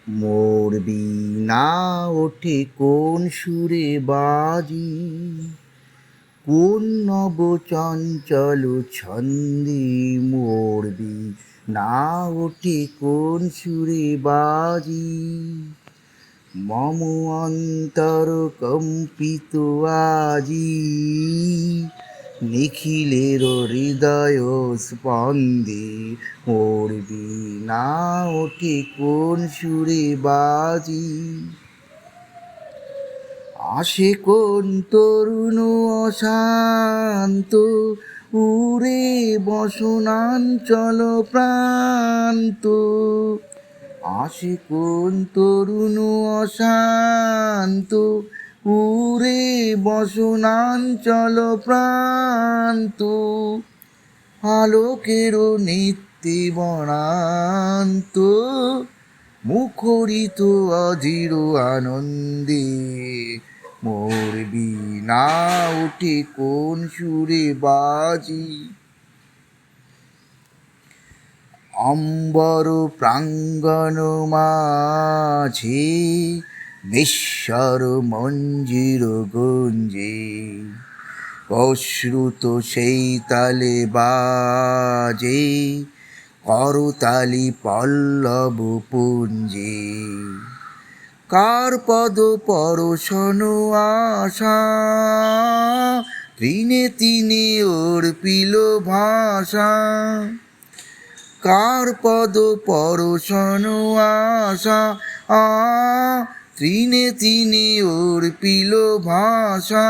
মোর বীণা ওঠে কোন সুরে বাজি, কোন নব চঞ্চল ছন্দে। মোর বীণা ওঠে কোন সুরে বাজি, মম অন্তর কম্পিত আজি, নিখিলের হৃদয় স্পন্দে। মোর বীণা ওঠে কোন সুরে বাজি, আসে কোন তরুণ অশান্ত, উড়ে বসনাঞ্চল প্রান্ত। আসে কোন তরুণ অশান্ত, উড়ে বসনাঞ্চল প্রান্ত। আলোকের নিত্যে বনান্ত, মুখরিত অধীর আনন্দে। মোর বীণা ওঠে কোন সুরে বাজি, অম্বর প্রাঙ্গণ মাঝে নিঃস্বর মঞ্জির গুঞ্জে। অশ্রুত সেই তালে বাজে করতালি পল্লব পুঞ্জে। কার পদ পরশন আশা, তৃণে তিনে অর্পিল ভাষা। কার পদ পরশন আশা, তৃণে তিনে অর্পিল ভাষা।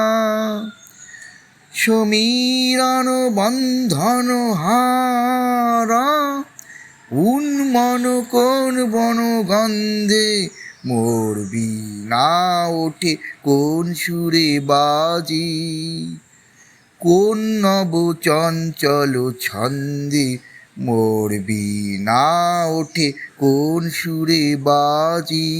সমীরণ বন্ধন হারা, উন্মন কোন বনগন্ধে। মোর বীণা ওঠে কোন সুরে বাজি, কোন নব চঞ্চল ছন্দে। মোর বীণা ওঠে কোন সুরে বাজি।